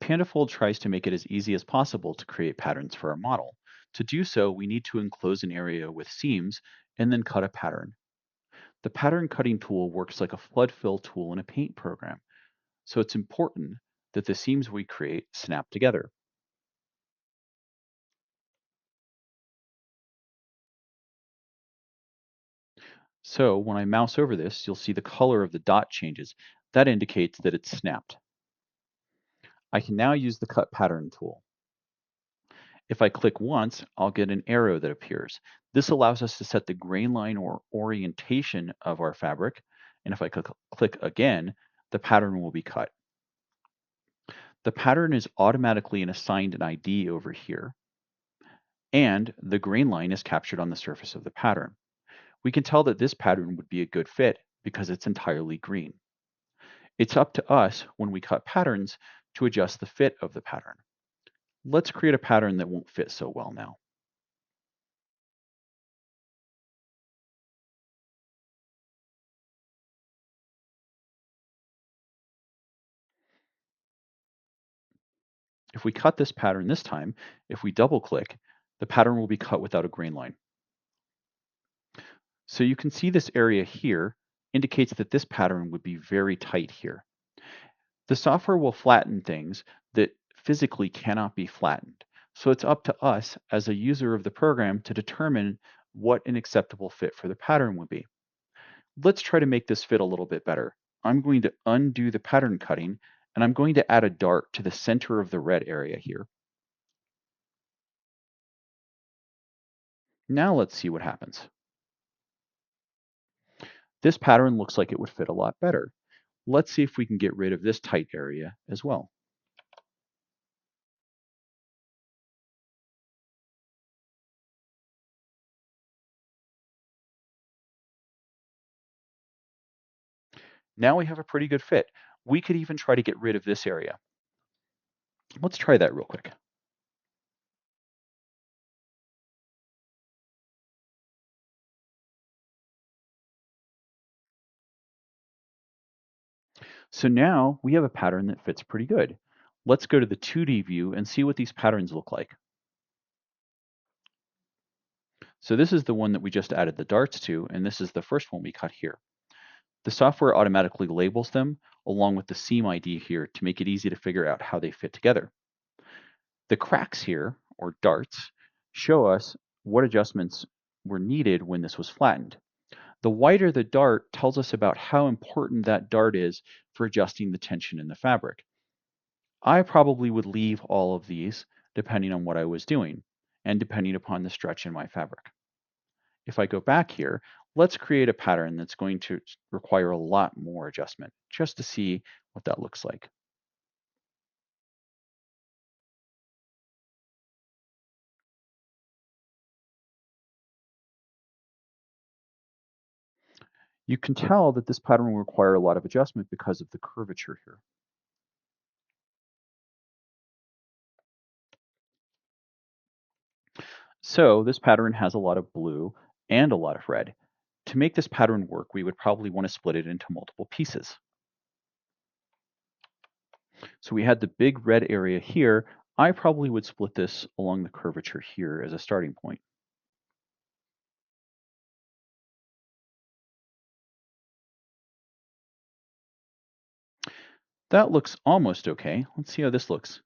Pandafold tries to make it as easy as possible to create patterns for our model. To do so, we need to enclose an area with seams and then cut a pattern. The pattern cutting tool works like a flood fill tool in a paint program, so it's important that the seams we create snap together. So when I mouse over this, you'll see the color of the dot changes. That indicates that it's snapped. I can now use the cut pattern tool. If I click once, I'll get an arrow that appears. This allows us to set the grain line or orientation of our fabric. And if I click again, the pattern will be cut. The pattern is automatically assigned an ID over here, and the grain line is captured on the surface of the pattern. We can tell that this pattern would be a good fit because it's entirely green. It's up to us when we cut patterns to adjust the fit of the pattern. Let's create a pattern that won't fit so well now. If we cut this pattern this time, if we double click, the pattern will be cut without a grain line. So you can see this area here indicates that this pattern would be very tight here. The software will flatten things that physically cannot be flattened. So it's up to us as a user of the program to determine what an acceptable fit for the pattern would be. Let's try to make this fit a little bit better. I'm going to undo the pattern cutting and I'm going to add a dart to the center of the red area here. Now let's see what happens. This pattern looks like it would fit a lot better. Let's see if we can get rid of this tight area as well. Now we have a pretty good fit. We could even try to get rid of this area. Let's try that real quick. So now we have a pattern that fits pretty good. Let's go to the 2D view and see what these patterns look like. So this is the one that we just added the darts to, and this is the first one we cut here. The software automatically labels them along with the seam ID here to make it easy to figure out how they fit together. The cracks here, or darts, show us what adjustments were needed when this was flattened. The wider the dart tells us about how important that dart is for adjusting the tension in the fabric. I probably would leave all of these depending on what I was doing and depending upon the stretch in my fabric. If I go back here, let's create a pattern that's going to require a lot more adjustment just to see what that looks like. You can tell that this pattern will require a lot of adjustment because of the curvature here. So this pattern has a lot of blue and a lot of red. To make this pattern work, we would probably want to split it into multiple pieces. So we had the big red area here. I probably would split this along the curvature here as a starting point. That looks almost okay. Let's see how this looks.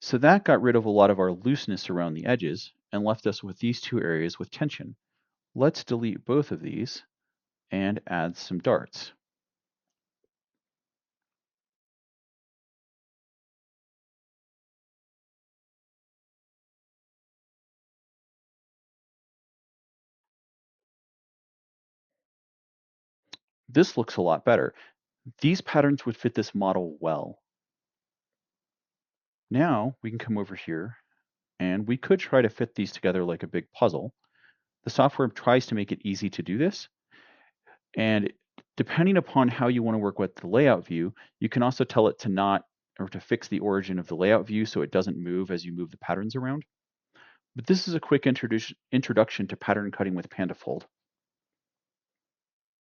So that got rid of a lot of our looseness around the edges and left us with these two areas with tension. Let's delete both of these and add some darts. This looks a lot better. These patterns would fit this model well. Now we can come over here and we could try to fit these together like a big puzzle. The software tries to make it easy to do this. And depending upon how you want to work with the layout view, you can also tell it to not or to fix the origin of the layout view so it doesn't move as you move the patterns around. But this is a quick introduction to pattern cutting with Pandafold.